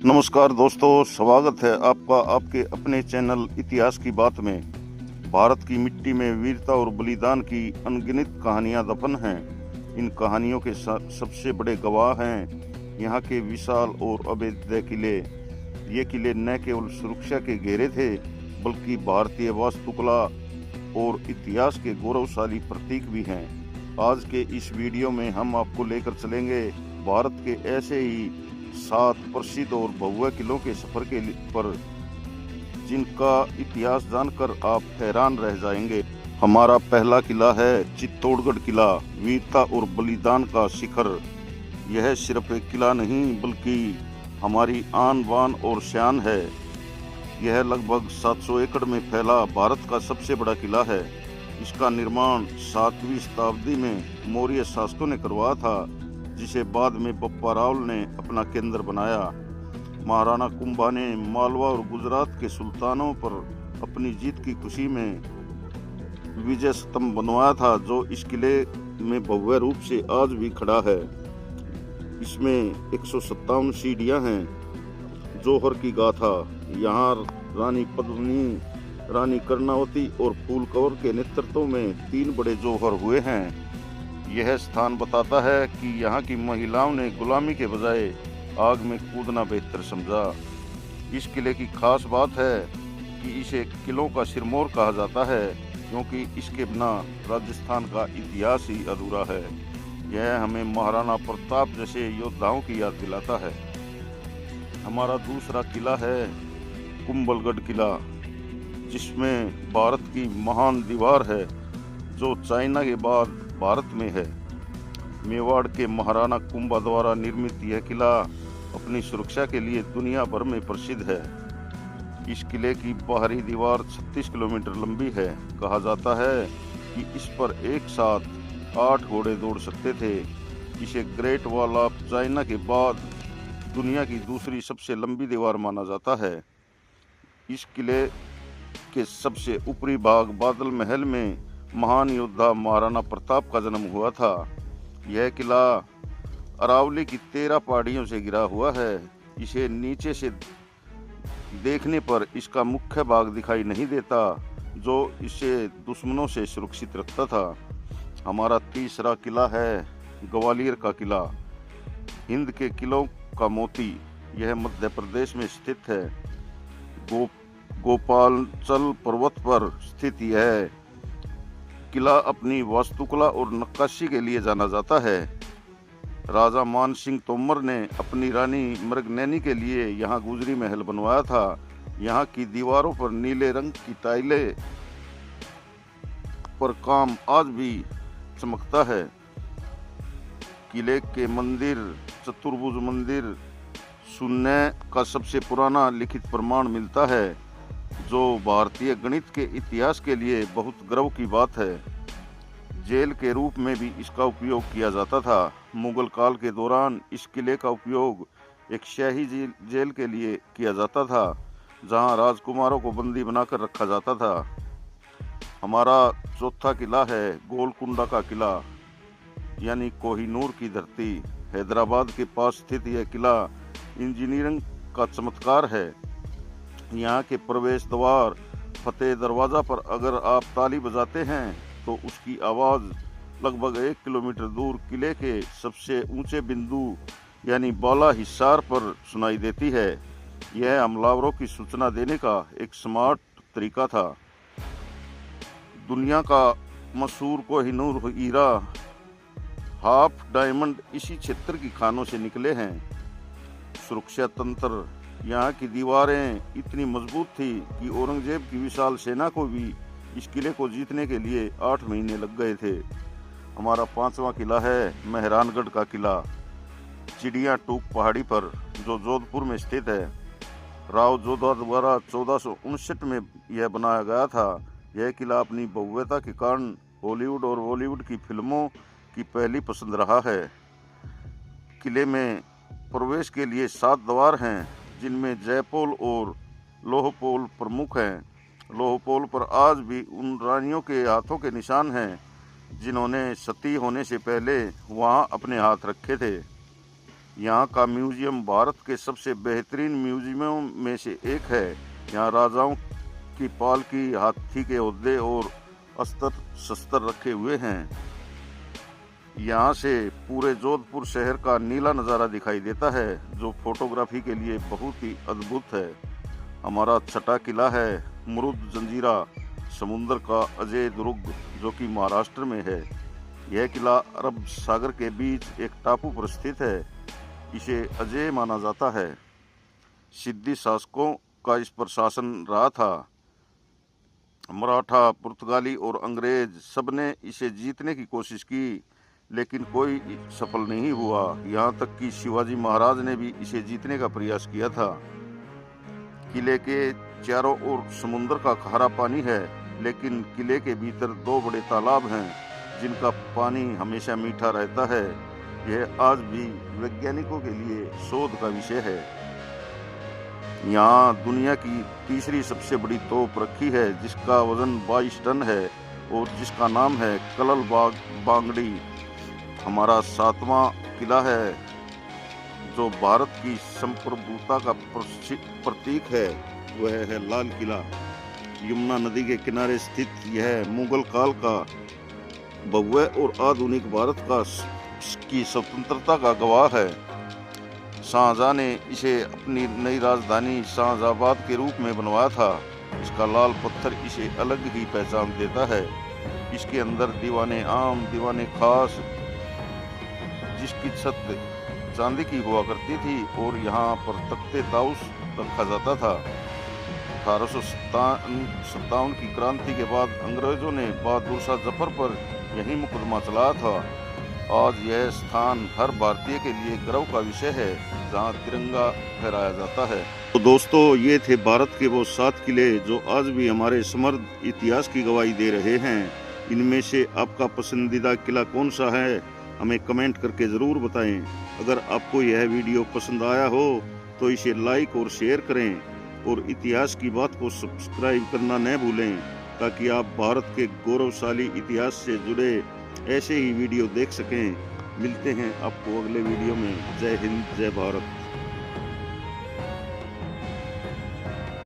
नमस्कार दोस्तों, स्वागत है आपका आपके अपने चैनल इतिहास की बात में। भारत की मिट्टी में वीरता और बलिदान की अनगिनत कहानियां दफन हैं। इन कहानियों के सबसे बड़े गवाह हैं यहाँ के विशाल और अभेद्य किले। ये किले न केवल सुरक्षा के घेरे थे, बल्कि भारतीय वास्तुकला और इतिहास के गौरवशाली प्रतीक भी हैं। आज के इस वीडियो में हम आपको लेकर चलेंगे भारत के ऐसे ही 7 प्रसिद्ध और भव्य किलों के सफर के पर, जिनका इतिहास जानकर आप हैरान रह जाएंगे। हमारा पहला किला है चित्तौड़गढ़ किला, वीरता और बलिदान का शिखर। यह सिर्फ एक किला नहीं, बल्कि हमारी आन बान और शान है। यह लगभग 700 एकड़ में फैला भारत का सबसे बड़ा किला है। इसका निर्माण 7वीं शताब्दी में मौर्य शासकों ने करवाया था, जिसे बाद में बप्पा रावल ने अपना केंद्र बनाया। महाराणा कुंभा ने मालवा और गुजरात के सुल्तानों पर अपनी जीत की खुशी में विजय स्तंभ बनवाया था, जो इस किले में भव्य रूप से आज भी खड़ा है। इसमें 157 सीढ़ियां हैं। जौहर की गाथा। यहाँ रानी पद्मिनी, रानी कर्णावती और फूल कंवर के नेतृत्व में 3 बड़े जौहर हुए हैं। यह स्थान बताता है कि यहाँ की महिलाओं ने गुलामी के बजाय आग में कूदना बेहतर समझा। इस किले की खास बात है कि इसे किलों का सिरमौर कहा जाता है, क्योंकि इसके बिना राजस्थान का इतिहास ही अधूरा है। यह हमें महाराणा प्रताप जैसे योद्धाओं की याद दिलाता है। हमारा दूसरा किला है कुंभलगढ़ किला, जिसमें भारत की महान दीवार है, जो चाइना के बाद भारत में है। मेवाड़ के महाराणा कुंभा द्वारा निर्मित यह किला अपनी सुरक्षा के लिए दुनिया भर में प्रसिद्ध है। इस किले की बाहरी दीवार 36 किलोमीटर लंबी है। कहा जाता है कि इस पर एक साथ 8 घोड़े दौड़ सकते थे। इसे ग्रेट वॉल ऑफ चाइना के बाद दुनिया की दूसरी सबसे लंबी दीवार माना जाता है। इस किले के सबसे ऊपरी भाग बादल महल में महान योद्धा महाराणा प्रताप का जन्म हुआ था। यह किला अरावली की 13 पहाड़ियों से घिरा हुआ है। इसे नीचे से देखने पर इसका मुख्य भाग दिखाई नहीं देता, जो इसे दुश्मनों से सुरक्षित रखता था। हमारा तीसरा किला है ग्वालियर का किला, हिंद के किलों का मोती। यह मध्य प्रदेश में स्थित है। गोपालचल पर्वत पर स्थित यह किला अपनी वास्तुकला और नक्काशी के लिए जाना जाता है। राजा मान सिंह तोमर ने अपनी रानी मृगनैनी के लिए यहाँ गुजरी महल बनवाया था। यहाँ की दीवारों पर नीले रंग की टाइलें पर काम आज भी चमकता है। किले के मंदिर चतुर्भुज मंदिर सुनने का सबसे पुराना लिखित प्रमाण मिलता है, जो भारतीय गणित के इतिहास के लिए बहुत गर्व की बात है। जेल के रूप में भी इसका उपयोग किया जाता था। मुगल काल के दौरान इस किले का उपयोग एक शाही जेल के लिए किया जाता था, जहां राजकुमारों को बंदी बनाकर रखा जाता था। हमारा चौथा किला है गोलकुंडा का किला, यानी कोहिनूर की धरती। हैदराबाद के पास स्थित यह किला इंजीनियरिंग का चमत्कार है। यहाँ के प्रवेश द्वार फतेह दरवाजा पर अगर आप ताली बजाते हैं तो उसकी आवाज़ लगभग 1 किलोमीटर दूर किले के सबसे ऊंचे बिंदु यानी बाला हिसार पर सुनाई देती है। यह हमलावरों की सूचना देने का एक स्मार्ट तरीका था। दुनिया का मशहूर कोहिनूर हीरा, हाफ डायमंड इसी क्षेत्र की खानों से निकले हैं। सुरक्षा तंत्र। यहाँ की दीवारें इतनी मजबूत थी कि औरंगजेब की विशाल सेना को भी इस किले को जीतने के लिए 8 महीने लग गए थे। हमारा 5वां किला है मेहरानगढ़ का किला, चिड़िया टूक पहाड़ी पर, जो जोधपुर में स्थित है। राव जोधा द्वारा 1459 में यह बनाया गया था। यह किला अपनी भव्यता के कारण हॉलीवुड और बॉलीवुड की फिल्मों की पहली पसंद रहा है। किले में प्रवेश के लिए 7 द्वार हैं, जिनमें जयपोल और लोहपोल प्रमुख हैं। लोहपोल पर आज भी उन रानियों के हाथों के निशान हैं जिन्होंने सती होने से पहले वहां अपने हाथ रखे थे। यहाँ का म्यूजियम भारत के सबसे बेहतरीन म्यूजियमों में से एक है। यहाँ राजाओं की पालकी, हाथी के ओहदे और अस्त्र शस्त्र रखे हुए हैं। यहाँ से पूरे जोधपुर शहर का नीला नज़ारा दिखाई देता है, जो फोटोग्राफी के लिए बहुत ही अद्भुत है। हमारा छठा किला है मरुद जंजीरा, समुद्र का अजय दुर्ग, जो कि महाराष्ट्र में है। यह किला अरब सागर के बीच एक टापू पर स्थित है। इसे अजय माना जाता है। सिद्दी शासकों का इस पर शासन रहा था। मराठा, पुर्तगाली और अंग्रेज सब ने इसे जीतने की कोशिश की, लेकिन कोई सफल नहीं हुआ। यहाँ तक कि शिवाजी महाराज ने भी इसे जीतने का प्रयास किया था। किले के चारों ओर समुद्र का खारा पानी है, लेकिन किले के भीतर 2 बड़े तालाब हैं, जिनका पानी हमेशा मीठा रहता है। यह आज भी वैज्ञानिकों के लिए शोध का विषय है। यहाँ दुनिया की तीसरी सबसे बड़ी तोप रखी है, जिसका वजन 22 टन है और जिसका नाम है कलल बाग बांगड़ी। हमारा 7वां किला है, जो भारत की संप्रभुता का प्रतीक है, वह है लाल किला। यमुना नदी के किनारे स्थित यह मुगल काल का भव्य और आधुनिक भारत की स्वतंत्रता का गवाह है। शाहजहां ने इसे अपनी नई राजधानी शाहजहाबाद के रूप में बनवाया था। इसका लाल पत्थर इसे अलग ही पहचान देता है। इसके अंदर दीवाने आम, दीवाने खास, जिसकी छत चांदी की हुआ करती थी, और यहाँ पर तख्ते ताउस रखा जाता था। 1857 की क्रांति के बाद अंग्रेजों ने बहादुर शाह जफर पर यही मुकदमा चलाया था। आज यह स्थान हर भारतीय के लिए गर्व का विषय है, जहां तिरंगा फहराया जाता है। तो दोस्तों, ये थे भारत के वो 7 किले जो आज भी हमारे समृद्ध इतिहास की गवाही दे रहे हैं। इनमें से आपका पसंदीदा किला कौन सा है, हमें कमेंट करके ज़रूर बताएं। अगर आपको यह वीडियो पसंद आया हो तो इसे लाइक और शेयर करें, और इतिहास की बात को सब्सक्राइब करना न भूलें, ताकि आप भारत के गौरवशाली इतिहास से जुड़े ऐसे ही वीडियो देख सकें। मिलते हैं आपको अगले वीडियो में। जय हिंद, जय भारत।